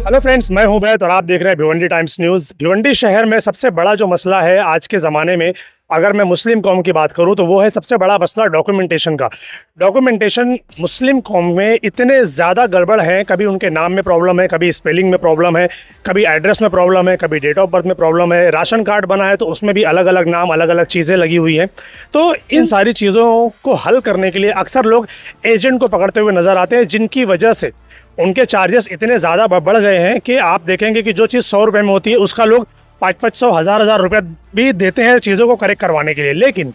Hello friends, मैं हूं बैत और आप देख रहे हैं भिवंडी टाइम्स न्यूज़। भिवंडी शहर में सबसे बड़ा जो मसला है आज के ज़माने में, अगर मैं मुस्लिम कौम की बात करूं तो वो है सबसे बड़ा मसला डॉक्यूमेंटेशन का। डॉक्यूमेंटेशन मुस्लिम कौम में इतने ज़्यादा गड़बड़ हैं, कभी उनके नाम में प्रॉब्लम है, कभी स्पेलिंग में प्रॉब्लम है, कभी एड्रेस में प्रॉब्लम है, कभी डेट ऑफ बर्थ में प्रॉब्लम है। राशन कार्ड बना है तो उसमें भी अलग अलग नाम, अलग अलग चीज़ें लगी हुई हैं। तो इन सारी चीज़ों को हल करने के लिए अक्सर लोग एजेंट को पकड़ते हुए नज़र आते हैं, जिनकी वजह से उनके चार्जेस इतने ज़्यादा बढ़ गए हैं कि आप देखेंगे कि जो चीज़ 100 रुपये में होती है उसका लोग 500, 1000 रुपये भी देते हैं चीज़ों को करेक्ट करवाने के लिए। लेकिन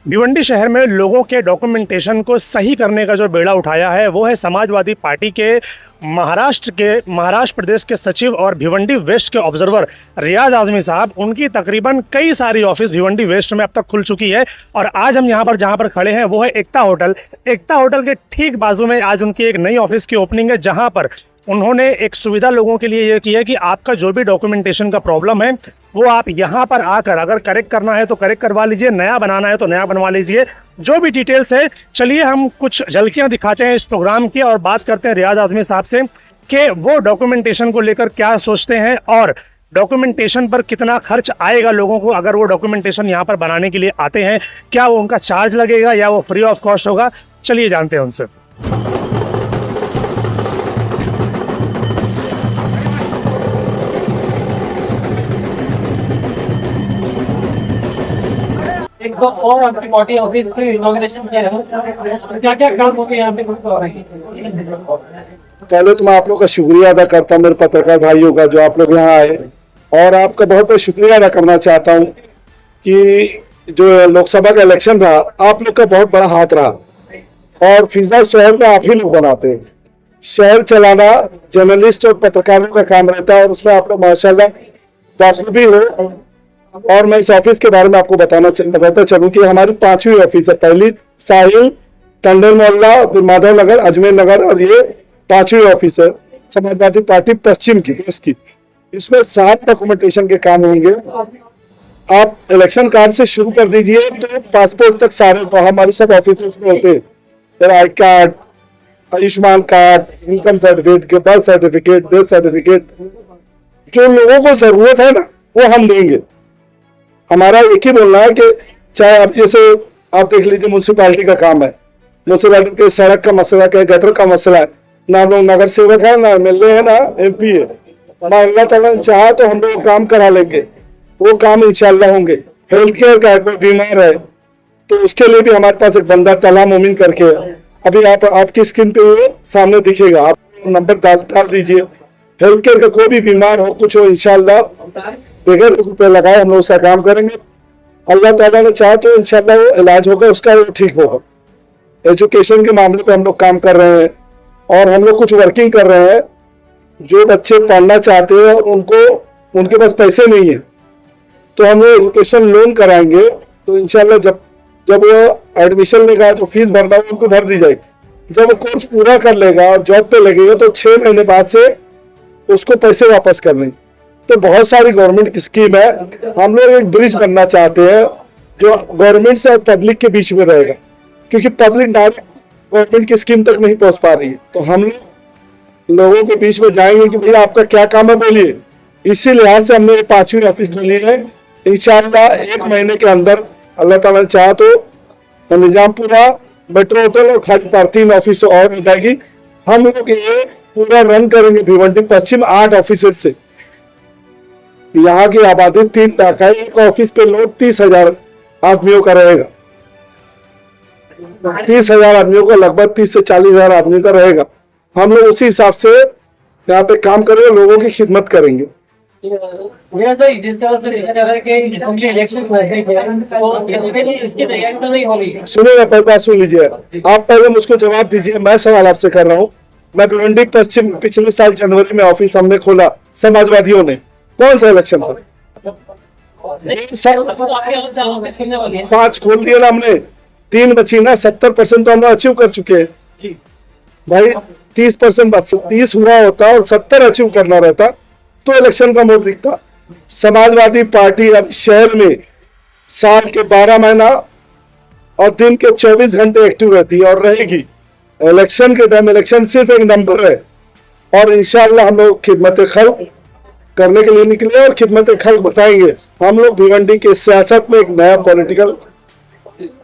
भिवंडी शहर में लोगों के डॉक्यूमेंटेशन को सही करने का जो बेड़ा उठाया है वो है समाजवादी पार्टी के महाराष्ट्र प्रदेश के सचिव और भिवंडी वेस्ट के ऑब्जर्वर रियाज आज़मी साहब। उनकी तकरीबन कई सारी ऑफिस भिवंडी वेस्ट में अब तक खुल चुकी है और आज हम यहाँ पर जहाँ पर खड़े हैं वो है एकता होटल। एकता होटल के ठीक बाजू में आज उनकी एक नई ऑफिस की ओपनिंग है, जहाँ पर उन्होंने एक सुविधा लोगों के लिए ये की है कि आपका जो भी डॉक्यूमेंटेशन का प्रॉब्लम है वो आप यहाँ पर आकर अगर करेक्ट करना है तो करेक्ट करवा लीजिए, नया बनाना है तो नया बनवा लीजिए, जो भी डिटेल्स है। चलिए हम कुछ झलकियाँ दिखाते हैं इस प्रोग्राम की और बात करते हैं रियाज आज़मी साहब से कि वो डॉक्यूमेंटेशन को लेकर क्या सोचते हैं और डॉक्यूमेंटेशन पर कितना खर्च आएगा लोगों को अगर वो डॉक्यूमेंटेशन यहाँ पर बनाने के लिए आते हैं। क्या वो उनका चार्ज लगेगा या वो फ्री ऑफ कॉस्ट होगा, चलिए जानते हैं उनसे। एक तो और आपकी पार्टी ऑफिस की इनॉग्रेशन किया है, क्या क्या काम हो गए यहाँ पे हो रहे हैं? पहले तो मैं आप लोग का शुक्रिया अदा करता हूँ, मेरे पत्रकार भाइयों का, जो आप लोग यहाँ आए, और आपका बहुत बहुत शुक्रिया अदा करना चाहता हूँ कि जो लोकसभा का इलेक्शन रहा, आप लोग का बहुत बड़ा हाथ रहा और फिजा शहर में आप ही लोग बनाते हैं। शहर चलाना जर्नलिस्ट और पत्रकारों का काम रहता है और उसमें आप लोग माशाल्लाह दाखिल भी हो। और मैं इस ऑफिस के बारे में आपको बताता चलूँ कि हमारी 5वीं ऑफिस है। पहली साहिल, टंडन मोहल्ला, फिर माधव नगर, अजमेर नगर, और ये 5वीं ऑफिस है समाजवादी पार्टी पश्चिम की इसकी। इसमें 7 डॉक्यूमेंटेशन के काम होंगे। आप इलेक्शन कार्ड से शुरू कर दीजिए तो पासपोर्ट तक सारे हमारे सब ऑफिस में होते हैं। I card, Ayushman card, income certificate, birth certificate, death certificate, जो लोगों को जरूरत है ना वो हम देंगे। हमारा एक ही बोलना है कि चाहे आप जैसे आप देख लीजिए म्यूनसिपालिटी का काम है, म्यूनसिपालिटी के सड़क का मसला है, गटर का मसला है, ना हम लोग नगर सेवक है, ना एमएलए है, ना एमपी है। अल्लाह ताला चाहे तो हम लोग काम करा लेंगे, वो काम इंशाल्लाह होंगे। हेल्थ केयर का कोई बीमार है तो उसके लिए भी हमारे पास एक बंदा तला मोमिन करके है। अभी आपकी स्क्रीन पे सामने दिखेगा, आप नंबर डाल दीजिए। हेल्थ केयर का कोई भी बीमार हो, कुछ हो, इंशाल्लाह बगैर रुपये लगाए हम लोग उसका काम करेंगे। अल्लाह ताला ने चाहा तो इंशाल्लाह वो इलाज होगा उसका, वो ठीक होगा। एजुकेशन के मामले पे हम लोग काम कर रहे हैं और हम लोग कुछ वर्किंग कर रहे हैं। जो बच्चे पढ़ना चाहते हैं और उनके पास पैसे नहीं है तो हम लोग एजुकेशन लोन कराएंगे। तो इंशाल्लाह जब वो एडमिशन लेगा तो फीस भरना उनको भर दी जाएगी। जब वो कोर्स पूरा कर लेगा और जॉब पे लगेगा तो 6 महीने बाद से उसको पैसे वापस करने। तो बहुत सारी गवर्नमेंट की स्कीम है। हम लोग एक ब्रिज बनना चाहते हैं जो गवर्नमेंट से और पब्लिक के बीच में रहेगा, क्योंकि पब्लिक डायरेक्ट गवर्नमेंट की स्कीम तक नहीं पहुंच पा रही है। तो हम लोगों के बीच में जाएंगे कि भैया आपका क्या काम है, बोलिए। इसी लिहाज से हमने 5वीं ऑफिस खोली है। इंशाल्लाह 1 महीने के अंदर अल्लाह ताला चाहे तो निजामपुरा, मेट्रो होटल और खाली 3 ऑफिस और हो जाएगी। हम लोग ये पूरा रन करेंगे भिवंडी पश्चिम 8 ऑफिस से। यहाँ की आबादी 3 लाख है। एक ऑफिस पे लोड 30,000 आदमियों का रहेगा। 30,000 आदमियों का लगभग 30 से 40,000 आदमी का रहेगा। हम लोग उसी हिसाब से यहाँ पे काम करेंगे, लोगों की खिदमत करेंगे। सुनिए, पहले बात सुन लीजिए। आप पहले मुझको जवाब दीजिए, मैं सवाल आपसे कर रहा हूँ। मैं भिवंडी पश्चिम पिछले साल जनवरी में ऑफिस हमने खोला समाजवादियों ने। कौन सा इलेक्शन था? 5 खोल दिए ना हमने, 3 बची ना। 70% तो हम लोग अचीव कर चुके हैं भाई। 30% बस 30 हुआ होता और 70 अचीव करना रहता तो इलेक्शन का मोड़ दिखता। समाजवादी पार्टी अब शहर में साल के 12 महीना और दिन के 24 घंटे एक्टिव रहती है और रहेगी। इलेक्शन के टाइम इलेक्शन सिर्फ एक नंबर है। और इंशाअल्लाह हम लोग खिदमत खल्क करने के लिए निकले और खिदमत खल्क बताएंगे। हम लोग भिवंडी के सियासत में एक नया पॉलिटिकल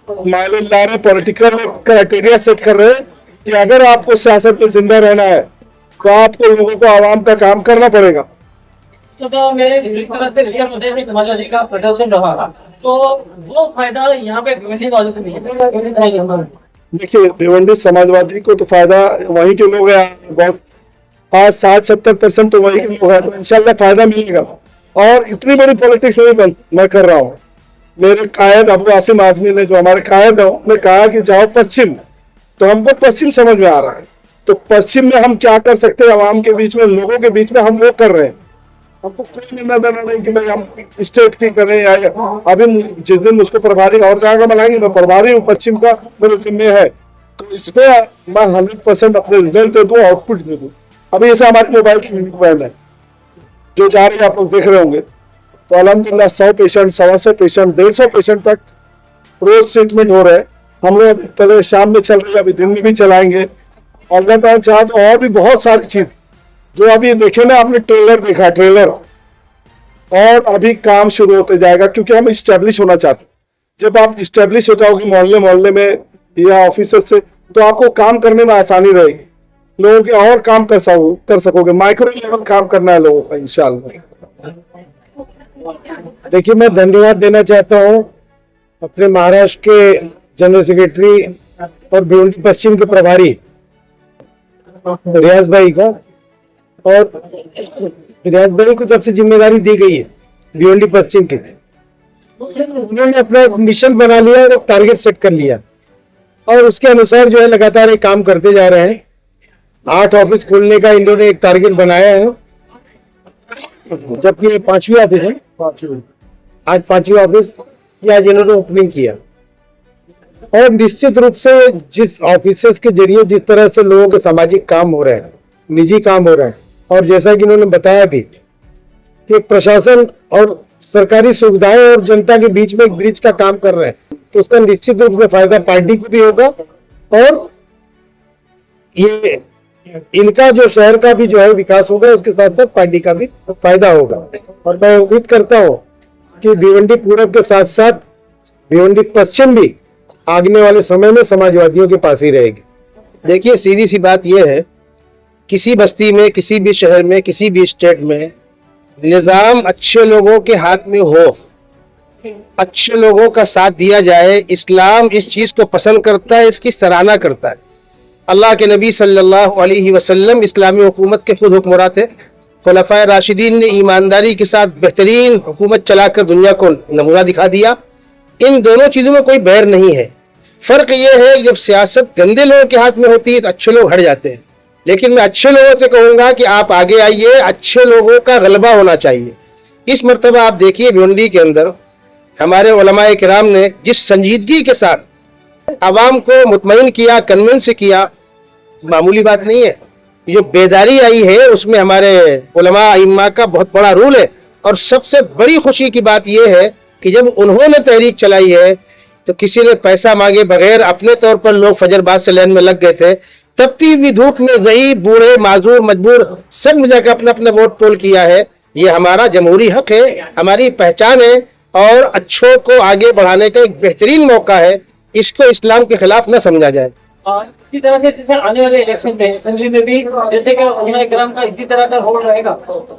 मायने ला रहे, पॉलिटिकल क्राइटेरिया सेट कर रहे हैं कि अगर आपको सियासत में जिंदा रहना है तो आपको लोगों को आवाम का काम करना पड़ेगा। तो मेरे एक तरह से रियल प्रदेश में समाजवादी का प्रदर्शन रहा, तो वो फायदा यहाँ पे भिवंडी वालों को नहीं है। देखिए, भिवंडी समाजवादी को तो फायदा वहीं के लोग हैं, बहुत आज 60-70% तो वहीं के लोग हैं, तो इंशाल्लाह फायदा मिलेगा। और इतनी बड़ी पॉलिटिक्स नहीं मैं कर रहा हूँ। मेरे कायद अबू आसिम आजमी ने, जो हमारे कायद है, उन्होंने कहा कि जाओ पश्चिम, तो हमको पश्चिम समझ में आ रहा है। तो पश्चिम में हम क्या कर सकते हैं, आवाम के बीच में, लोगों के बीच में, हम वो कर रहे हैं। हमको कोई लेना देना नहीं कि भाई हम स्टेट की करें या अभी जिस दिन मुझको प्रभारी और जगह का बनाएंगे, मैं प्रभारी हूँ पश्चिम का, मेरे जिम्मे है, तो इसमें मैं 100% अपने रिजल्ट दे दूँ, आउटपुट दे दूँ। अभी ऐसे हमारे मोबाइल की बैंड है जो जा रही है, आप लोग देख रहे होंगे, तो अल्हम्दुलिल्लाह 100 पेशेंट, 125 पेशेंट, 150 पेशेंट तक रोज ट्रीटमेंट हो रहे हैं। हम लोग पहले शाम में चल रहे हैं, अभी दिन में भी चलाएंगे। और अल्लाह ताला चाहे तो और भी बहुत सारी चीज जो अभी देखे ना, आपने ट्रेलर देखा, ट्रेलर, और अभी काम शुरू होते जाएगा, क्योंकि हम इस्टेब्लिश होना चाहते हैं। जब आप इस्टेब्लिश हो जाओगे मोहल्ले मोहल्ले में या ऑफिसर से, तो आपको काम करने में आसानी रहेगी, लोगों के और काम कर सकोगे। माइक्रो लेवल काम करना है लोगों का इंशाल्लाह। देखिए, मैं धन्यवाद देना चाहता हूँ अपने महाराष्ट्र के जनरल सेक्रेटरी और भिवंडी पश्चिम के प्रभारी रियाज भाई का। और रियाज भाई को जब से जिम्मेदारी दी गई है भिवंडी पश्चिम की, उन्होंने अपना एक मिशन बना लिया और एक टारगेट सेट कर लिया, और उसके अनुसार जो है लगातार एक काम करते जा रहे हैं। 8 ऑफिस खोलने का इन्होंने एक टारगेट बनाया है, जबकि ये 5वीं ऑफिस है। आज 5वीं ऑफिस की आज इन्होंने ओपनिंग किया। और निश्चित रूप से जिस ऑफिसर्स के जरिए जिस तरह से लोगों के सामाजिक काम हो रहे हैं, निजी काम हो रहा है, और जैसा कि उन्होंने बताया भी कि प्रशासन और सरकारी सुविधाएं और जनता के बीच में एक ब्रिज का काम कर रहे हैं, तो उसका निश्चित रूप से फायदा पार्टी को भी होगा, और ये इनका जो शहर का भी जो है विकास होगा, उसके साथ साथ पार्टी का भी फायदा होगा। और मैं उम्मीद करता हूँ कि भिवंडी पूरब के साथ साथ भिवंडी पश्चिम भी आगने वाले समय में समाजवादियों के पास ही रहेगी। देखिए, सीधी सी बात यह है, किसी बस्ती में, किसी भी शहर में, किसी भी स्टेट में निज़ाम अच्छे लोगों के हाथ में हो, अच्छे लोगों का साथ दिया जाए, इस्लाम इस चीज़ को पसंद करता है, इसकी सराहना करता है। अल्लाह के नबी सल्लल्लाहु अलैहि वसल्लम इस्लामी हुकूमत के खुद हुक्मरान थे। खुलफाए राशिदीन ने ईमानदारी के साथ बेहतरीन हुकूमत चलाकर दुनिया को नमूना दिखा दिया। इन दोनों चीज़ों में कोई बैर नहीं है। फ़र्क ये है, जब सियासत गंदे लोगों के हाथ में होती है तो अच्छे लोग हट जाते हैं। लेकिन मैं अच्छे लोगों से कहूँगा कि आप आगे आइए, अच्छे लोगों का गलबा होना चाहिए। इस मरतबा आप देखिए, भिवंडी के अंदर हमारे उलमाए किराम ने जिस संजीदगी के साथ आवाम को मुतमईन किया, कन्विंस किया, मामूली बात नहीं है। जो बेदारी आई है उसमें हमारे उलमा इम्मा का बहुत बड़ा रोल है। और सबसे बड़ी खुशी की बात यह है कि जब उन्होंने तहरीक चलाई है तो किसी ने पैसा मांगे बगैर अपने तौर पर लोग फजरबाज से लाइन में लग गए थे। तपती हुई धूप में ज़ईफ, बूढ़े, माजूर, मजबूर सब ने जाकर अपना अपना वोट पोल किया है। ये हमारा जमहूरी हक है, हमारी पहचान है, और अच्छों को आगे बढ़ाने का एक बेहतरीन मौका है। इसको इस्लाम के खिलाफ न समझा जाए। इसी तरह से सर आने वाले इलेक्शन में असेंबली में भी जैसे कि उलमाए किराम का इसी तरह का रोल रहेगा।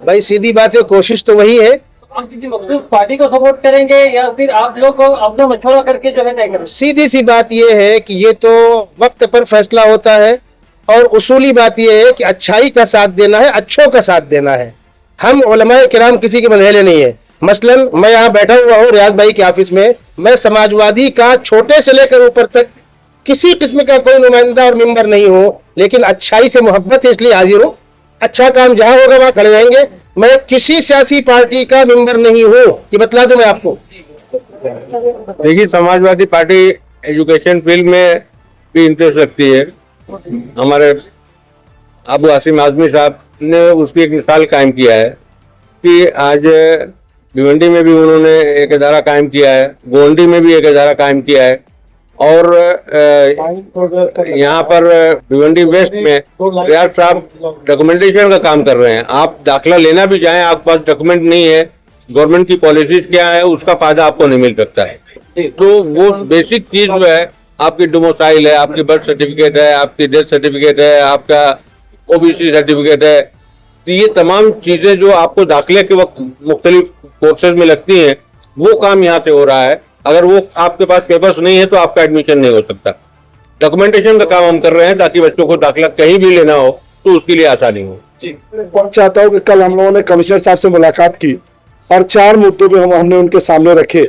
भाई सीधी बात है, कोशिश तो वही है। आप किसी मखसूस पार्टी को सपोर्ट करेंगे या फिर आप लोग को अपना मशवरा करके जो है तय करेंगे? सीधी सी बात यह है कि ये तो वक्त पर फैसला होता है, और उसूली बात यह है कि अच्छाई का साथ देना है, अच्छों का साथ देना है। हम उलमाए किराम किसी के बंधेले नहीं है। मसलन मैं यहाँ बैठा हुआ हूँ रियाज भाई के ऑफिस में, मैं समाजवादी का छोटे से लेकर ऊपर तक किसी किस्म का कोई नुमाइंदा और मेंबर नहीं हूँ, लेकिन अच्छाई से मोहब्बत है इसलिए हाजिर हूँ। अच्छा काम जहाँ होगा वहाँ खड़े रहेंगे। मैं किसी सियासी पार्टी का मेंबर नहीं हूँ, ये बतला दूं मैं आपको। देखिए, समाजवादी पार्टी एजुकेशन फील्ड में भी इंटरेस्ट रखती है। हमारे अबू आसिम आजमी साहब ने उसकी एक मिसाल कायम किया है कि आज भिवंडी में भी उन्होंने एक इदारा कायम किया है, गोंडी में भी एक इदारा कायम किया है, और यहाँ पर भिवंडी वेस्ट में रियाज साहब डॉक्यूमेंटेशन का काम कर रहे हैं। आप दाखिला लेना भी चाहें, आपके पास डॉक्यूमेंट नहीं है, गवर्नमेंट की पॉलिसीज क्या है, उसका फायदा आपको नहीं मिल सकता है। तो वो बेसिक चीज जो है, आपकी डोमिसाइल है, आपकी बर्थ सर्टिफिकेट है, आपकी डेथ सर्टिफिकेट है, आपका ओबीसी सर्टिफिकेट है, तो ये तमाम चीजें जो आपको दाखिले के वक्त मुख्तलिफ कोर्सेज में लगती हैं, वो काम यहाँ से हो रहा है। अगर वो आपके पास पेपर्स नहीं है तो आपका एडमिशन नहीं हो सकता। डॉक्यूमेंटेशन का काम हम कर रहे हैं ताकि बच्चों को दाखिला कहीं भी लेना हो तो उसके लिए आसानी हो। मैं चाहता हूँ कि कल हम लोगों ने कमिश्नर साहब से मुलाकात की और 4 मुद्दों पे हमने उनके सामने रखे।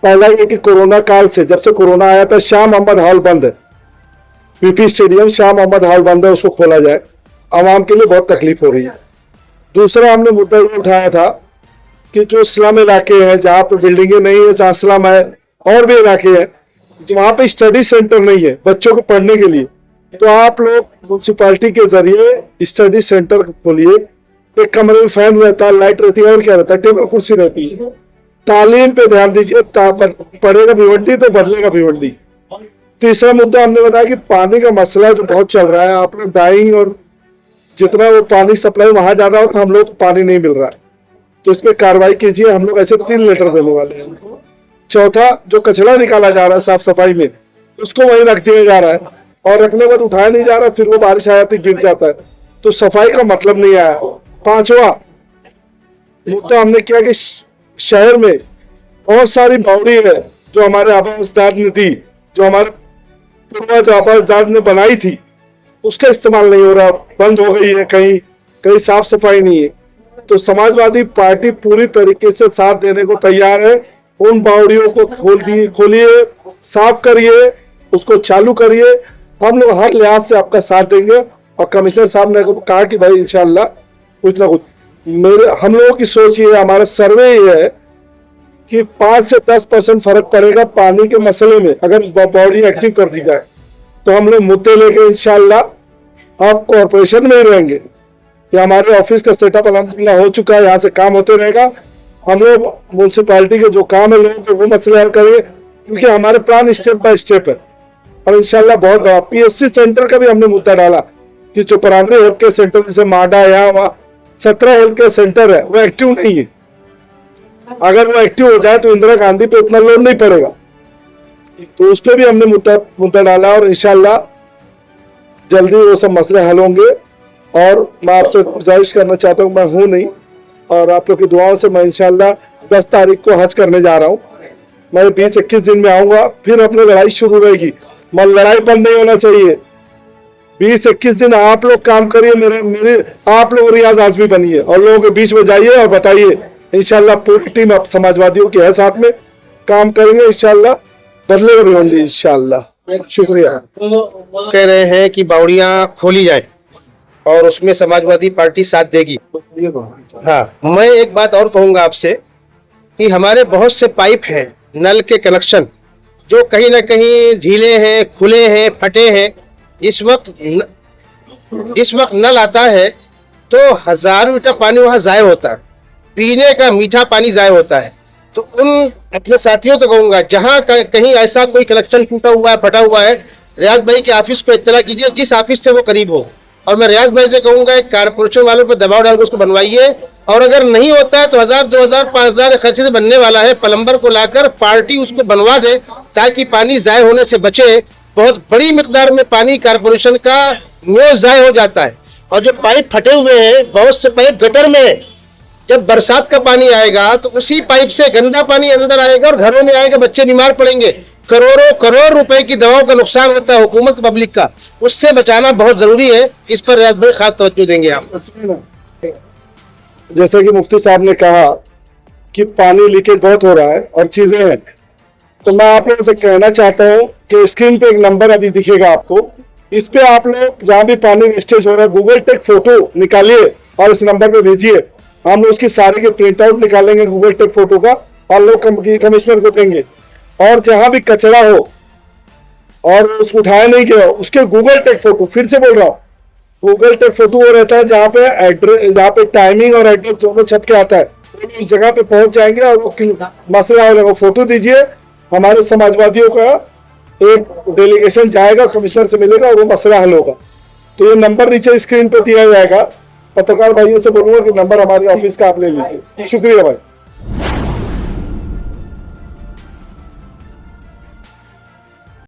पहला ये कि कोरोना काल से, जब से कोरोना आया था, शाह मोहम्मद हॉल बंद है, PP stadium Shah Mohammad hall बंद है, उसको खोला जाए, आवाम के लिए बहुत तकलीफ हो रही है। दूसरा हमने मुद्दा ये उठाया था कि जो स्लम इलाके हैं, जहाँ पे बिल्डिंगें नहीं है, जहाँ स्लम है, और भी इलाके हैं वहाँ पे स्टडी सेंटर नहीं है बच्चों को पढ़ने के लिए, तो आप लोग म्यूनसिपालिटी के जरिए स्टडी सेंटर खोलिए। एक कमरे में फैन रहता है, लाइट रहती है, और क्या रहता है, टेबल कुर्सी रहती है। तालीम पे ध्यान दीजिए, पढ़ेगा भिवंडी तो बदलेगा भिवंडी। तीसरा मुद्दा हमने बताया कि पानी का मसला जो बहुत चल रहा है, आप लोग डाइंग और जितना वो पानी सप्लाई वहां जा रहा हो तो हम लोग पानी नहीं मिल रहा है, तो इस पर कार्रवाई कीजिए। हम लोग ऐसे 3 लेटर देने वाले हैं। चौथा, जो कचरा निकाला जा रहा है साफ सफाई में, उसको वहीं रख दिया जा रहा है और रखने के बाद उठाया नहीं जा रहा, फिर वो बारिश आ जाती गिर जाता है, तो सफाई का मतलब नहीं आया। 5वां मुद्दा हमने किया कि शहर में बहुत सारी बावड़ी है जो हमारे आबाद ने दी, जो हमारे पूर्वज आबाद ने बनाई थी, उसका इस्तेमाल नहीं हो रहा, बंद हो गई है, कहीं कहीं साफ सफाई नहीं है। तो समाजवादी पार्टी पूरी तरीके से साथ देने को तैयार है। उन बावड़ियों को खोलिए, साफ करिए, उसको चालू करिए। हम लोग हर लिहाज से आपका साथ देंगे। और कमिश्नर साहब ने कहा कि भाई इंशाल्लाह कुछ ना कुछ, हम लोगों की सोच ये, हमारा सर्वे ये है कि 5 से 10% फर्क पड़ेगा पानी के मसले में अगर बावड़ी एक्टिव कर दी जाए। तो हम लोग मुद्दे लेके इंशाल्लाह आप कॉर्पोरेशन में ही रहेंगे। ये हमारे ऑफिस का सेटअप अल्हम्दुलिल्लाह हो चुका है, यहाँ से काम होते रहेगा। हम लोग म्यूनसिपालिटी के जो काम है लोगों को वो मसले हल करेंगे, क्योंकि हमारे प्लान स्टेप बाय स्टेप है और इंशाल्लाह बहुत बड़ा। पीएससी सेंटर का भी हमने मुद्दा डाला कि जो प्राइमरी हेल्थ केयर सेंटर जैसे माडा या 17 हेल्थ केयर सेंटर है वो एक्टिव नहीं है। अगर वो एक्टिव हो जाए तो इंदिरा गांधी पे उतना लोड नहीं पड़ेगा, तो उस पर भी हमने मुद्दा डाला और इंशाल्लाह जल्दी वो सब मसले हल होंगे। और मैं आपसे गुजारिश करना चाहता हूँ, मैं हूँ नहीं, और आप लोग की दुआओं से मैं इंशाल्लाह 10 तारीख को हज करने जा रहा हूँ। मैं 20-21 दिन में आऊंगा, फिर अपनी लड़ाई शुरू रहेगी। मैं लड़ाई बंद नहीं होना चाहिए। 20-21 दिन आप लोग काम करिए, मेरे आप लोग रियाज आजमी बनिए और लोगों के बीच में जाइए और बताइए। इंशाल्लाह पूरी टीम अब समाजवादियों की है, साथ में काम करेंगे, इंशाल्लाह बदलेगा भिवंडी इंशाल्लाह। शुक्रिया। कह रहे हैं कि बावड़ियां खोली जाए और उसमें समाजवादी पार्टी साथ देगी। हाँ, मैं एक बात और कहूंगा आपसे कि हमारे बहुत से पाइप हैं, नल के कनेक्शन जो कहीं ना कहीं ढीले हैं, खुले हैं, फटे हैं। जिस वक्त नल आता है तो 1000 लीटर पानी वहाँ ज़ाय होता है, पीने का मीठा पानी ज़ाय होता है। तो उन अपने साथियों को कहूँगा, जहाँ कहीं ऐसा कोई कनेक्शन टूटा हुआ है, फटा हुआ है, रियाज भाई के ऑफिस को इत्तला कीजिए, जिस ऑफिस से वो करीब हो। और मैं रियाज भाई से कहूँगा, एक कारपोरेशन वालों पर दबाव डालकर उसको बनवाइए, और अगर नहीं होता है तो 1000, 2000, 5000 खर्चे से बनने वाला है, प्लम्बर को लाकर पार्टी उसको बनवा दे ताकि पानी ज़ाय होने से बचे। बहुत बड़ी मिकदार में पानी कारपोरेशन का ज़ाय हो जाता है। और जो पाइप फटे हुए हैं, बहुत से पाइप गटर में है, जब बरसात का पानी आएगा तो उसी पाइप से गंदा पानी अंदर आएगा और घरों में आएगा, बच्चे बीमार पड़ेंगे। करोड़ों करोड़ रुपए की दवाओं का नुकसान होता है हुकूमत पब्लिक का, उससे बचाना बहुत जरूरी है। इस पर रियाज भाई खास तवज्जो देंगे आप। जैसे कि मुफ्ती साहब ने कहा कि पानी लीकेज बहुत हो रहा है और चीजें हैं, तो मैं आप लोगों से कहना चाहता हूँ कि स्क्रीन पे एक नंबर अभी दिखेगा आपको, इस पे आप लोग जहाँ भी पानी वेस्टेज हो रहा है गूगल टेक फोटो निकालिए और इस नंबर पे भेजिए। हम लोग उसकी सारी के प्रिंट आउट निकालेंगे गूगल टेक फोटो का और लोग कमिश्नर को देंगे। और जहां भी कचरा हो और उसको उठाया नहीं गया उसके गूगल टेक फोटो, फिर से बोल रहा हूँ, गूगल टेक फोटो वो रहता है जहाँ पे एड्रेस, जहाँ पे टाइमिंग और एड्रेस दोनों छप के आता है, उस जगह पे पहुंच जाएंगे और वो मसला हो जाएगा। फोटो दीजिए, हमारे समाजवादियों का एक डेलीगेशन जाएगा, कमिश्नर से मिलेगा और वो मसला हल होगा। तो ये नंबर नीचे स्क्रीन पे दिया जाएगा, पत्रकार भाइयों से बोलूंगा कि नंबर हमारे ऑफिस का आप ले लीजिए। शुक्रिया भाई।